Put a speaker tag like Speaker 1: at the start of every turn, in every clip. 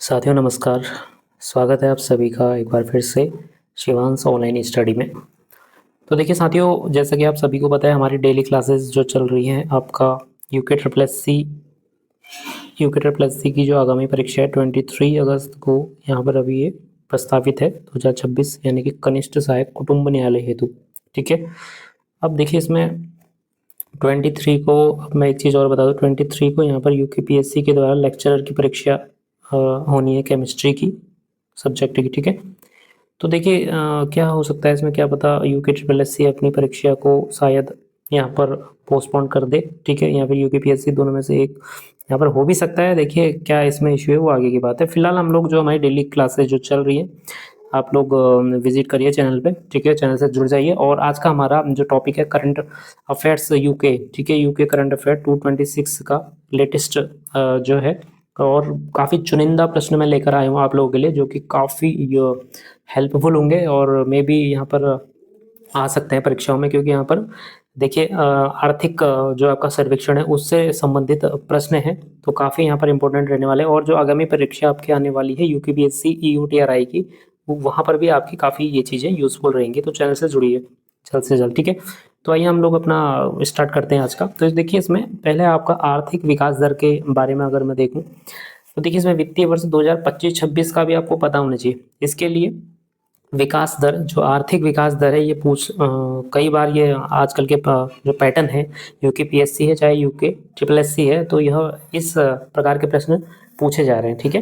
Speaker 1: साथियों नमस्कार। स्वागत है आप सभी का एक बार फिर से शिवांश ऑनलाइन स्टडी में। तो देखिए साथियों, जैसा कि आप सभी को पता है हमारी डेली क्लासेस जो चल रही हैं, आपका यूके ट्रिपल एस सी की जो आगामी परीक्षा है 23 अगस्त को यहाँ पर अभी ये प्रस्तावित है 2026, यानी कि कनिष्ठ सहायक कुटुंब न्यायालय हेतु। ठीक है, अब देखिए इसमें 23 को, अब मैं एक चीज़ और बता दूँ, 23 को यहाँ पर यूकेपीएससी के द्वारा लेक्चरर की परीक्षा होनी है केमिस्ट्री की सब्जेक्ट की। ठीक है, तो देखिए क्या हो सकता है इसमें, क्या पता यूके ट्रिपल एस सी अपनी परीक्षा को शायद यहाँ पर पोस्टपोन कर दे। ठीक है, या फिर यूकेपीएससी, दोनों में से एक यहाँ पर हो भी सकता है। देखिए क्या इसमें इशू है वो आगे की बात है। फिलहाल हम लोग जो हमारी डेली क्लासेज जो चल रही है, आप लोग विजिट करिए चैनल पे। ठीक है, चैनल से जुड़ जाइए। और आज का हमारा जो टॉपिक है करंट अफेयर्स यूके। ठीक है, यूके करंट अफेयर 226 का लेटेस्ट जो है, और काफ़ी चुनिंदा प्रश्न मैं लेकर आया हूँ आप लोगों के लिए, जो कि काफ़ी हेल्पफुल होंगे और मे बी यहाँ पर आ सकते हैं परीक्षाओं में। क्योंकि यहाँ पर देखिए आर्थिक जो आपका सर्वेक्षण है उससे संबंधित प्रश्न हैं, तो काफ़ी यहाँ पर इंपॉर्टेंट रहने वाले हैं। और जो आगामी परीक्षा आपकी आने वाली है यूकेपीएससी ईयूटीआरआई की, वहाँ पर भी आपकी काफ़ी ये चीज़ें यूज़फुल रहेंगी। तो चैनल से जुड़िए जल्द से जल्द। ठीक है, तो आइए हम लोग अपना स्टार्ट करते हैं आज का। तो देखिए इसमें पहले आपका आर्थिक विकास दर के बारे में अगर मैं देखूं, तो देखिए इसमें वित्तीय वर्ष 2025-26 का भी आपको पता होना चाहिए। इसके लिए विकास दर, जो आर्थिक विकास दर है, ये कई बार ये आजकल के जो पैटर्न है, यूकेपीएससी है चाहे यूके ट्रिपल एससी है, तो यह इस प्रकार के प्रश्न पूछे जा रहे हैं। ठीक है,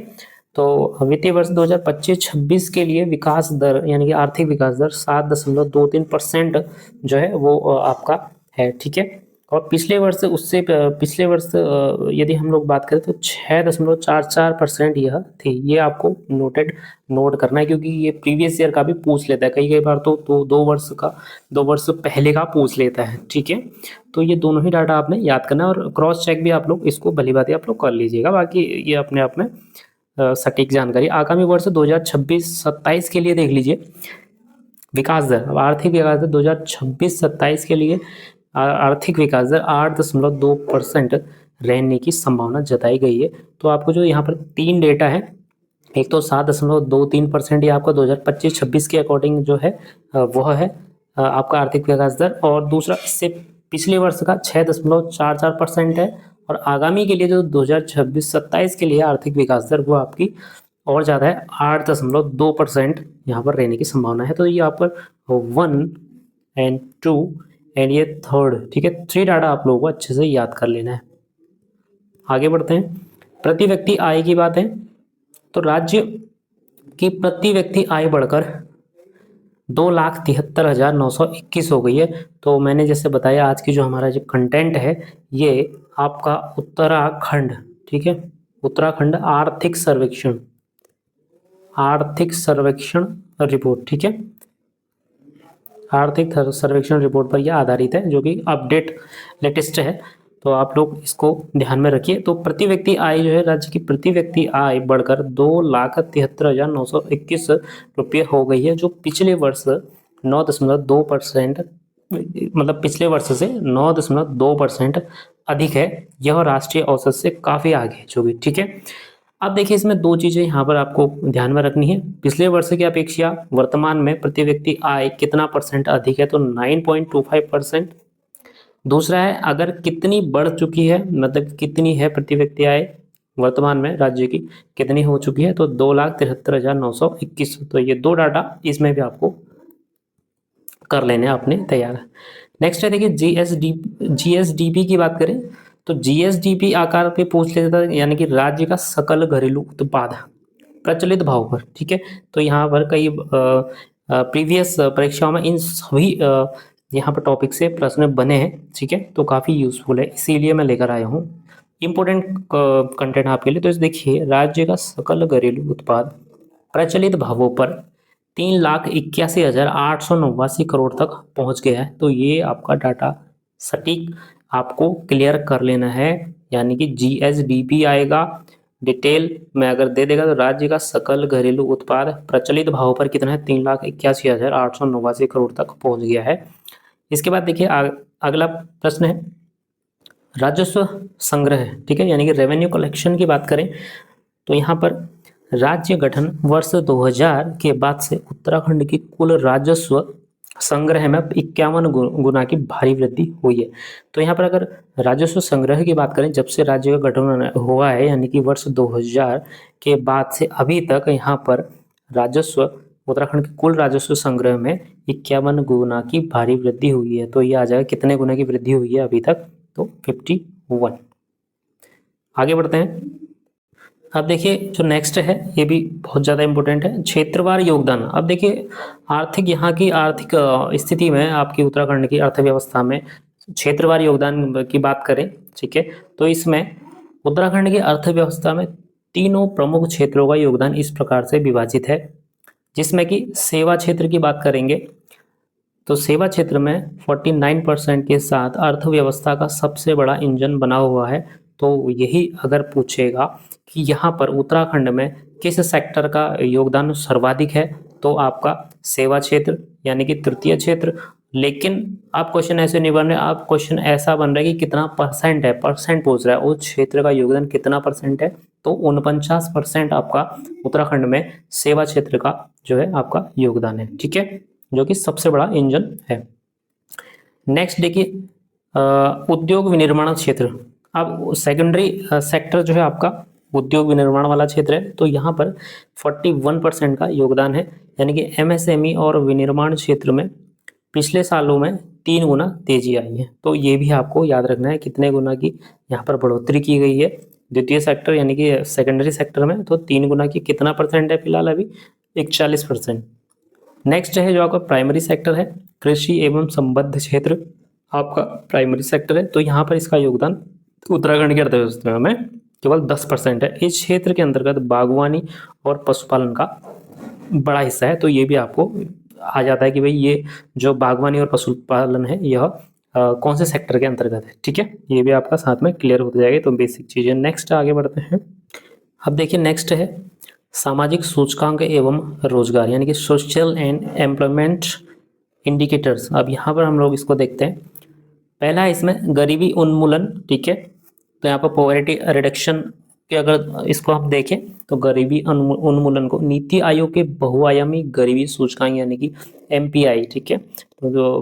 Speaker 1: तो वित्तीय वर्ष 2025-26 के लिए विकास दर यानी कि आर्थिक विकास दर 7.23% जो है वो आपका है। ठीक है, और पिछले वर्ष पिछले वर्ष यदि हम लोग बात करें तो 6.44% यह थी। ये आपको नोट करना है, क्योंकि ये प्रीवियस ईयर का भी पूछ लेता है। कई बार तो 2 वर्ष पहले का पूछ लेता है। ठीक है, तो ये दोनों ही डाटा आपने याद करना है, और क्रॉस चेक भी आप लोग इसको भली बात आप लोग कर लीजिएगा। बाकी ये अपने आप में सटीक जानकारी। आगामी वर्ष 2026-27 के लिए देख लीजिए विकास दर। अब आर्थिक विकास दर 2026-27 के लिए आर्थिक विकास दर 8.2% रहने की संभावना जताई गई है। तो आपको जो यहाँ पर 3 डेटा है, एक तो 7.23% ये आपका 2025-26 के अकॉर्डिंग जो है वह है आपका आर्थिक विकास दर, और दूसरा इससे पिछले वर्ष का 6.44% है। और आगामी के लिए जो 2026-27 के लिए आर्थिक विकास दर वो आपकी और ज़्यादा है, 8.2% यहाँ पर रहने की संभावना है। तो ये आप पर 1 एंड 2 एंड ये 3rd, ठीक है, 3 डाटा आप लोगों को अच्छे से याद कर लेना है। आगे बढ़ते हैं। प्रति व्यक्ति आय की बात है, तो राज्य की प्रति व्यक्ति आय बढ़कर 2,73,921 हो गई है। तो मैंने जैसे बताया, आज की जो हमारा जो कंटेंट है ये आपका उत्तराखंड, ठीक है, उत्तराखंड आर्थिक सर्वेक्षण रिपोर्ट, ठीक है, आर्थिक सर्वेक्षण रिपोर्ट पर यह आधारित है, जो कि अपडेट लेटेस्ट है। तो आप लोग इसको ध्यान में रखिए। तो प्रति व्यक्ति आय जो है, राज्य की प्रति व्यक्ति आय बढ़कर 2,73,921 रुपये हो गई है, जो पिछले वर्ष 9.2%, मतलब पिछले वर्ष से 9.2% अधिक है। यह राष्ट्रीय औसत से काफ़ी आगे है जो भी। ठीक है, अब देखिए इसमें 2 चीज़ें यहाँ पर आपको ध्यान में रखनी है। पिछले वर्ष की अपेक्षा वर्तमान में प्रति व्यक्ति आय कितना % अधिक है, तो 9.25%। दूसरा है अगर कितनी बढ़ चुकी है, मतलब कितनी है प्रति व्यक्ति आय वर्तमान में राज्य की कितनी हो चुकी है, तो 2,73,921। तो ये 2 डाटा इसमें भी आपको कर लेने अपने तैयार। नेक्स्ट है देखिए जीएसडीपी की बात करें, तो जीएसडीपी आकार पे पूछ लेता है, यानी कि राज्य का सकल घरेलू उत्पाद प्रचलित भाव पर। ठीक है, तो यहाँ पर कई प्रीवियस परीक्षाओं में इन सभी यहाँ पर टॉपिक से प्रश्न बने हैं। ठीक है, तो काफ़ी यूजफुल है, इसीलिए मैं लेकर आया हूँ इम्पोर्टेंट कंटेंट आपके लिए। तो देखिए राज्य का सकल घरेलू उत्पाद प्रचलित भावों पर 3,81,889 करोड़ तक पहुंच गया है। तो ये आपका डाटा सटीक आपको क्लियर कर लेना है, यानी कि जीएसडीपी आएगा। डिटेल में अगर दे देगा तो राज्य का सकल घरेलू उत्पाद प्रचलित भाव पर कितना है, 3,81,889 करोड़ तक पहुंच गया है। इसके बाद देखिए अगला प्रश्न है राजस्व संग्रह। ठीक है, यानी कि रेवेन्यू कलेक्शन की बात करें, तो यहाँ पर राज्य गठन वर्ष 2000 के बाद से उत्तराखंड की कुल राजस्व संग्रह में 51 गुना की भारी वृद्धि हुई है। तो यहाँ पर अगर राजस्व संग्रह की बात करें, जब से राज्य का गठन हुआ है यानी कि वर्ष 2000 के बाद से अभी तक यहाँ पर राजस्व, उत्तराखंड के कुल राजस्व संग्रह में 51 गुना की भारी वृद्धि हुई है। तो ये आ जाएगा कितने गुना की वृद्धि हुई है अभी तक, तो 51। आगे बढ़ते हैं। अब देखिए जो नेक्स्ट है ये भी बहुत ज़्यादा इम्पोर्टेंट है, क्षेत्रवार योगदान। अब देखिए आर्थिक, यहाँ की आर्थिक स्थिति में आपकी उत्तराखंड की अर्थव्यवस्था में क्षेत्रवार योगदान की बात करें, ठीक है, तो इसमें उत्तराखंड की अर्थव्यवस्था में तीनों प्रमुख क्षेत्रों का योगदान इस प्रकार से विभाजित है, जिसमें कि सेवा क्षेत्र की बात करेंगे तो सेवा क्षेत्र में 49% के साथ अर्थव्यवस्था का सबसे बड़ा इंजन बना हुआ है। तो यही अगर पूछेगा कि यहाँ पर उत्तराखंड में किस सेक्टर का योगदान सर्वाधिक है, तो आपका सेवा क्षेत्र यानी कि तृतीय क्षेत्र। लेकिन आप क्वेश्चन ऐसे नहीं बन रहे, आप क्वेश्चन ऐसा बन रहा है कि कितना परसेंट है, परसेंट पूछ रहा है, उस क्षेत्र का योगदान कितना परसेंट है, तो 49% आपका उत्तराखंड में सेवा क्षेत्र का जो है आपका योगदान है, ठीक है, जो कि सबसे बड़ा इंजन है। नेक्स्ट देखिए उद्योग विनिर्माण क्षेत्र। अब सेकेंडरी सेक्टर जो है आपका उद्योग विनिर्माण वाला क्षेत्र है, तो यहाँ पर 41% का योगदान है, यानी कि एमएसएमई और विनिर्माण क्षेत्र में पिछले सालों में 3 गुना तेजी आई है। तो ये भी आपको याद रखना है कितने गुना की यहाँ पर बढ़ोतरी की गई है द्वितीय सेक्टर यानी कि सेकेंडरी सेक्टर में, तो 3 गुना की कितना परसेंट है फिलहाल अभी 41%। नेक्स्ट है जो आपका प्राइमरी सेक्टर है, कृषि एवं संबद्ध क्षेत्र आपका प्राइमरी सेक्टर है, तो यहाँ पर इसका योगदान उत्तराखंड की अर्थव्यवस्था में केवल 10% है। इस क्षेत्र के अंतर्गत बागवानी और पशुपालन का बड़ा हिस्सा है, तो ये भी आपको आ जाता है कि भाई ये जो बागवानी और पशुपालन है यह कौन से सेक्टर के अंतर्गत है, ठीक है, ये भी आपका साथ में क्लियर होते जाएगा। तो बेसिक चीज़ें। नेक्स्ट आगे बढ़ते हैं। अब देखिए नेक्स्ट है सामाजिक सूचकांक एवं रोजगार यानी कि सोशल एंड एम्प्लॉयमेंट इंडिकेटर्स। अब यहाँ पर हम लोग इसको देखते हैं। पहला है इसमें गरीबी उन्मूलन, ठीक है, तो यहाँ पर पॉवर्टी रिडक्शन के अगर इसको आप देखें तो गरीबी उन्मूलन को नीति आयोग के बहुआयामी गरीबी सूचकांक यानी कि MPI, ठीक है, तो जो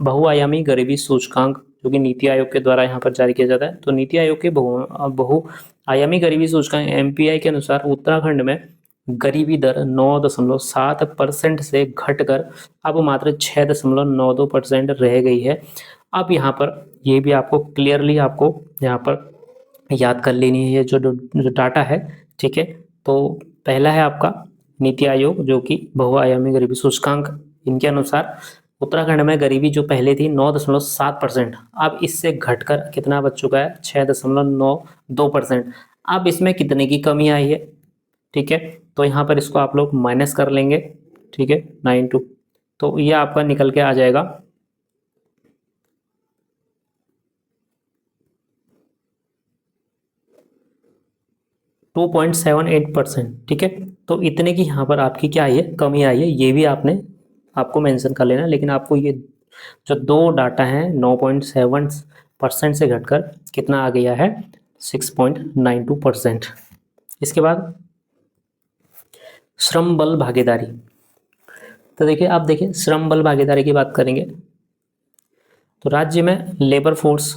Speaker 1: बहुआयामी गरीबी सूचकांक जो कि नीति आयोग के द्वारा यहाँ पर जारी किया जाता है, तो नीति आयोग के बहुआयामी गरीबी सूचकांक MPI के अनुसार उत्तराखंड में गरीबी दर 9.7% से घटकर अब मात्र 6.92% रह गई है। अब यहाँ पर ये भी आपको क्लियरली आपको यहाँ पर याद कर लेनी है जो डाटा है, ठीक है। तो पहला है आपका नीति आयोग जो कि बहुआयामी गरीबी सूचकांक, इनके अनुसार उत्तराखंड में गरीबी जो पहले थी 9.7%, अब इससे घटकर कितना बच चुका है 6.92%। अब इसमें कितने की कमी आई है, ठीक है, तो यहाँ पर इसको आप लोग माइनस कर लेंगे, ठीक है, 92, तो ये आपका निकल के आ जाएगा 2.78%, ठीक है। तो इतने की यहाँ पर आपकी क्या आई है, कमी आई है, ये भी आपको मेंशन कर लेना। लेकिन आपको ये जो दो डाटा हैं 9.7% से घटकर कितना आ गया है 6.92%। इसके बाद श्रम बल भागीदारी। तो देखिए आप देखिए श्रम बल भागीदारी की बात करेंगे तो राज्य में लेबर फोर्स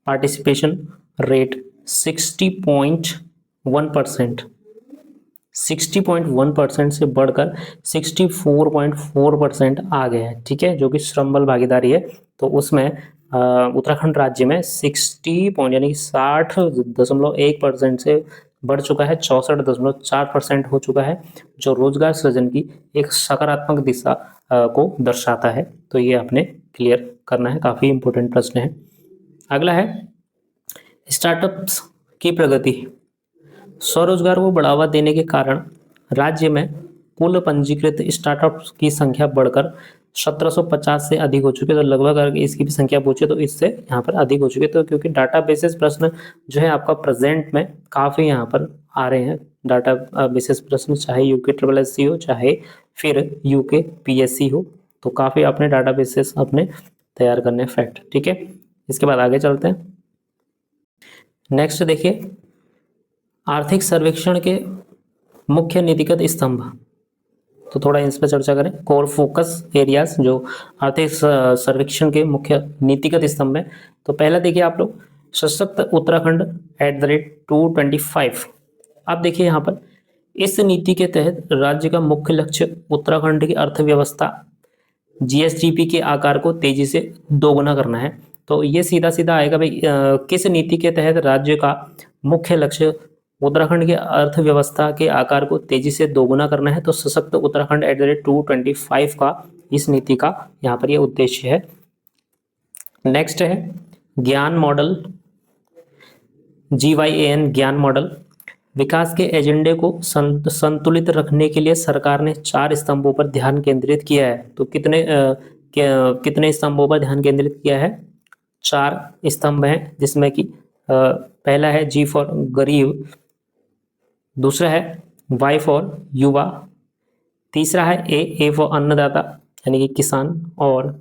Speaker 1: पार्टिसिपेशन रेट 60.1% से बढ़कर 64.4% आ गया है, ठीक है, जो कि श्रम बल भागीदारी है। तो उसमें उत्तराखंड राज्य में 60 यानी 60.1% से बढ़ चुका है, 64.4% हो चुका है, जो रोजगार सृजन की एक सकारात्मक दिशा को दर्शाता है। तो ये आपने क्लियर करना है, काफ़ी इंपॉर्टेंट प्रश्न है। अगला है स्टार्टअप्स की प्रगति। स्वरोजगार को बढ़ावा देने के कारण राज्य में कुल पंजीकृत स्टार्टअप्स की संख्या बढ़कर 1750 से अधिक हो चुकी है। तो लगभग अगर इसकी भी संख्या पूछे तो इससे यहाँ पर अधिक हो चुकी है। तो क्योंकि डाटा बेसिस प्रश्न जो है आपका प्रेजेंट में काफ़ी यहाँ पर आ रहे हैं, डाटा बेसिस प्रश्न, चाहे UKSSC हो चाहे फिर UKPSC हो, तो काफ़ी आपने डाटा बेसिस अपने तैयार करने फैक्ट, ठीक है। इसके बाद आगे चलते हैं। नेक्स्ट देखिए आर्थिक सर्वेक्षण के मुख्य नीतिगत स्तंभ, तो थोड़ा इस पर चर्चा करें। कोर फोकस एरियाज, जो आर्थिक सर्वेक्षण के मुख्य नीतिगत स्तंभ है। तो पहला देखिए आप लोग, सशक्त उत्तराखंड @225। आप देखिए यहाँ पर, इस नीति के तहत राज्य का मुख्य लक्ष्य उत्तराखंड की अर्थव्यवस्था जीएसडीपी के आकार को तेजी से दोगुना करना है। तो ये सीधा सीधा आएगा भाई, किस नीति के तहत राज्य का मुख्य लक्ष्य उत्तराखंड की अर्थव्यवस्था के आकार को तेजी से दोगुना करना है। तो सशक्त उत्तराखंड @225 का, इस नीति का यहाँ पर ये उद्देश्य है। नेक्स्ट है ज्ञान मॉडल, GYAN ज्ञान मॉडल। विकास के एजेंडे को संतुलित रखने के लिए सरकार ने 4 स्तंभों पर ध्यान केंद्रित किया है। तो कितने स्तंभों पर ध्यान केंद्रित किया है? 4 स्तंभ हैं, जिसमें कि पहला है G फॉर गरीब, दूसरा है Y फॉर युवा, तीसरा है A फॉर अन्नदाता यानी कि किसान, और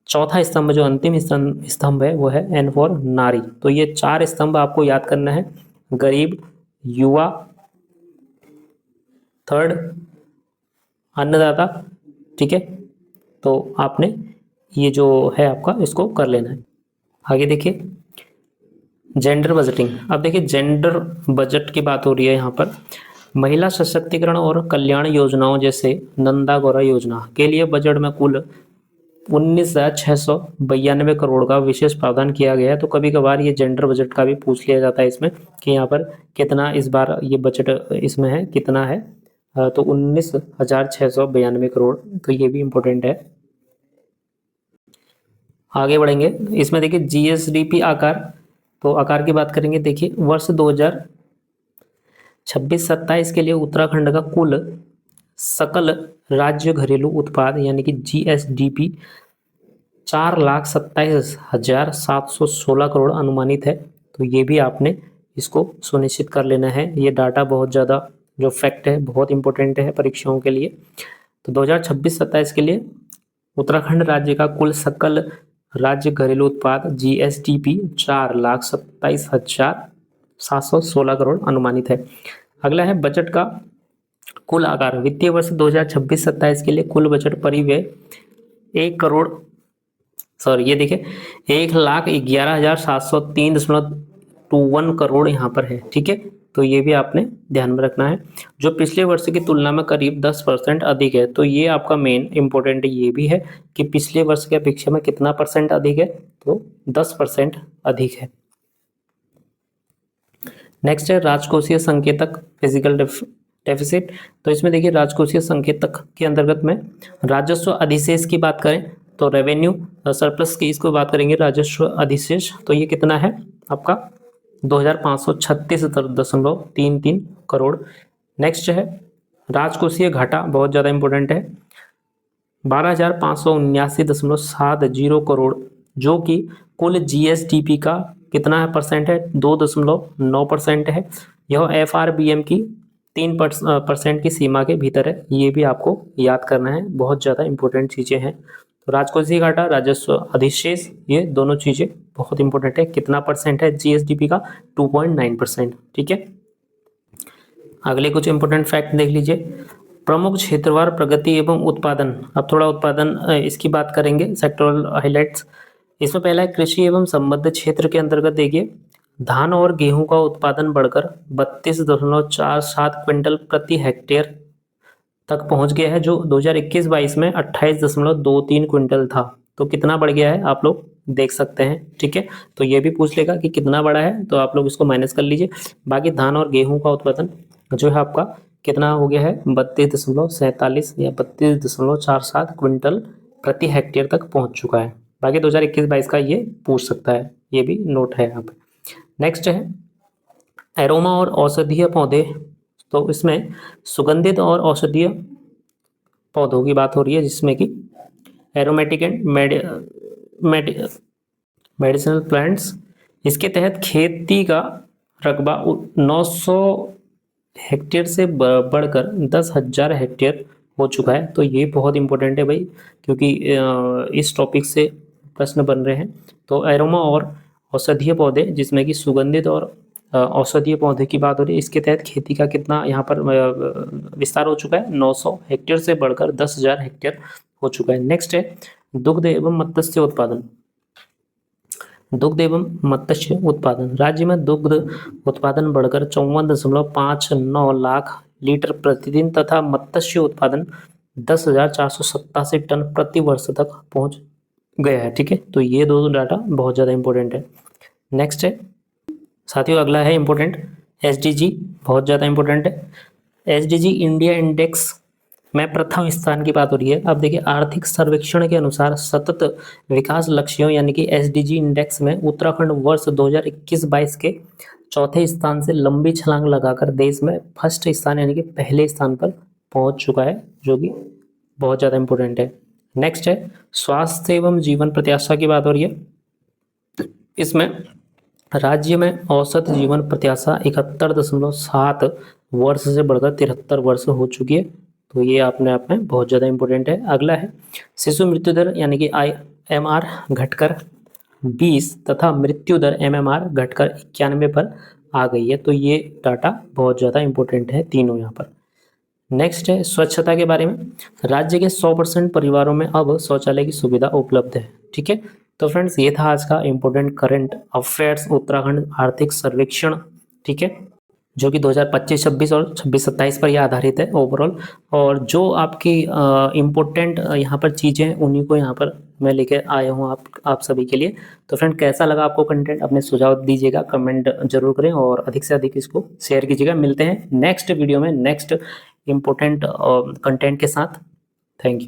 Speaker 1: चौथा स्तंभ जो अंतिम स्तंभ है वो है N फॉर नारी। तो ये 4 स्तंभ आपको याद करना है, गरीब, युवा, थर्ड अन्नदाता, ठीक है। तो आपने ये जो है आपका, इसको कर लेना है। आगे देखिए जेंडर बजटिंग। अब देखिए जेंडर बजट की बात हो रही है यहाँ पर। महिला सशक्तिकरण और कल्याण योजनाओं जैसे नंदा गौरा योजना के लिए बजट में कुल 19,692 करोड़ का विशेष प्रावधान किया गया है। तो कभी कभार ये जेंडर बजट का भी पूछ लिया जाता है इसमें, कि यहाँ पर कितना इस बार ये बजट इसमें है, कितना है। तो 19,692 करोड़, तो ये भी इम्पोर्टेंट है। आगे बढ़ेंगे, इसमें देखिए जीएसडीपी आकार, तो आकार की बात करेंगे। देखिए वर्ष 2026-27 के लिए उत्तराखंड का कुल सकल राज्य घरेलू उत्पाद यानी कि जीएसडीपी 4,27,716 करोड़ अनुमानित है। तो ये भी आपने इसको सुनिश्चित कर लेना है। ये डाटा बहुत ज़्यादा, जो फैक्ट है, बहुत इंपॉर्टेंट है परीक्षाओं के लिए। तो 2026-27 के लिए उत्तराखंड राज्य का कुल सकल राज्य घरेलू उत्पाद जीएसडीपी 4,27,716 करोड़ अनुमानित है। अगला है बजट का कुल आकार। वित्तीय वर्ष 2026-27 के लिए कुल बजट परिव्यय 1,11,703.21 करोड़ यहाँ पर है, ठीक है। तो ये भी आपने ध्यान में रखना है, जो पिछले वर्ष की तुलना में करीब 10% अधिक है। तो ये आपका मेन इंपॉर्टेंट ये भी है कि पिछले वर्ष की अपेक्षा में कितना परसेंट अधिक है, तो 10% अधिक है। नेक्स्ट है राजकोषीय संकेतक, फिजिकल डेफिसिट। तो इसमें देखिए राजकोषीय संकेतक के अंतर्गत में राजस्व अधिशेष की बात करें तो रेवेन्यू सरप्लस की इसको बात करेंगे, राजस्व अधिशेष। तो ये कितना है आपका 2,536.33 करोड़। नेक्स्ट है राजकोषीय घाटा, बहुत ज़्यादा इंपॉर्टेंट है, 12,579.70 करोड़, जो कि कुल जीएसडीपी का कितना है परसेंट है, 2.9% है। यह एफआरबीएम की 3% की सीमा के भीतर है। ये भी आपको याद करना है, बहुत ज़्यादा इंपॉर्टेंट चीज़ें हैं। तो राजकोषीय घाटा, राजस्व अधिशेष, ये दोनों चीज़ें बहुत इंपॉर्टेंट है। कितना परसेंट है जीएसडीपी का, 2.9%, ठीक है। अगले कुछ इंपॉर्टेंट फैक्ट देख लीजिए। प्रमुख क्षेत्रवार प्रगति एवं उत्पादन। अब थोड़ा उत्पादन इसकी बात करेंगे, सेक्टोरल हाइलाइट्स। इसमें पहला है कृषि एवं संबद्ध क्षेत्र के अंतर्गत देखिए धान और गेहूं का उत्पादन बढ़कर 32.47 क्विंटल प्रति हेक्टेयर तक पहुंच गया है, जो 2021-22 में 28.23 क्विंटल था। तो कितना बढ़ गया है आप लोग देख सकते हैं, ठीक है। तो ये भी पूछ लेगा कि कितना बढ़ा है, तो आप लोग इसको माइनस कर लीजिए। बाकी धान और गेहूं का उत्पादन जो है आपका कितना हो गया है, 32.47 या 32.47 क्विंटल प्रति हेक्टेयर तक पहुंच चुका है। बाकी 2021-22 का ये पूछ सकता है, ये भी नोट है यहाँ पे। नेक्स्ट है एरोमा और औषधीय पौधे। तो इसमें सुगंधित और औषधीय पौधों की बात हो रही है, जिसमें कि एरोमेटिक एंड मेडिसिनल प्लांट्स। इसके तहत खेती का रकबा 900 हेक्टेयर से बढ़कर 10,000 हेक्टेयर हो चुका है। तो ये बहुत इंपॉर्टेंट है भाई, क्योंकि इस टॉपिक से प्रश्न बन रहे हैं। तो एरोमा और औषधीय पौधे, जिसमें कि सुगंधित और औषधीय पौधे की बात हो रही है, इसके तहत खेती का कितना यहाँ पर विस्तार हो चुका है, 900 हेक्टेयर से बढ़कर 10,000 हेक्टेयर हो चुका है। नेक्स्ट है दुग्ध एवं मत्स्य उत्पादन। दुग्ध एवं मत्स्य उत्पादन, राज्य में दुग्ध उत्पादन बढ़कर 54.59 लाख लीटर प्रतिदिन तथा मत्स्य उत्पादन 10,487 टन प्रति वर्ष तक पहुंच गया है। ठीक है, तो ये दो डाटा बहुत ज़्यादा इंपॉर्टेंट है। नेक्स्ट है साथियों, अगला है इंपॉर्टेंट SDG, बहुत ज़्यादा इंपॉर्टेंट है। SDG इंडिया इंडेक्स में प्रथम स्थान की बात हो रही है। अब देखिए, आर्थिक सर्वेक्षण के अनुसार सतत विकास लक्ष्यों यानी कि SDG इंडेक्स में उत्तराखंड वर्ष 2021-22 के चौथे स्थान से लंबी छलांग लगाकर देश में फर्स्ट स्थान यानी कि पहले स्थान पर पहुंच चुका है, जो कि बहुत ज़्यादा इंपॉर्टेंट है। नेक्स्ट है स्वास्थ्य एवं जीवन प्रत्याशा की बात हो रही है। इसमें राज्य में औसत जीवन प्रत्याशा 71.7 वर्ष से बढ़कर 73 वर्ष हो चुकी है, तो ये अपने आप में बहुत ज़्यादा इंपॉर्टेंट है। अगला है शिशु मृत्यु दर यानी कि IMR घटकर 20 तथा मृत्यु दर MMR घटकर 91 पर आ गई है, तो ये डाटा बहुत ज़्यादा इंपॉर्टेंट है तीनों यहाँ पर। नेक्स्ट है स्वच्छता के बारे में, राज्य के 100% परिवारों में अब शौचालय की सुविधा उपलब्ध है। ठीक है, तो फ्रेंड्स ये था आज का इंपॉर्टेंट करंट अफेयर्स उत्तराखंड आर्थिक सर्वेक्षण। ठीक है, जो कि 2025-26 और 26-27 पर यह आधारित है ओवरऑल, और जो आपकी इम्पोर्टेंट यहाँ पर चीज़ें उन्हीं को यहाँ पर मैं लेके आया हूँ आप सभी के लिए। तो फ्रेंड कैसा लगा आपको कंटेंट, अपने सुझाव दीजिएगा, कमेंट जरूर करें और अधिक से अधिक इसको शेयर कीजिएगा। मिलते हैं नेक्स्ट वीडियो में नेक्स्ट इम्पोर्टेंट कंटेंट के साथ। Thank you.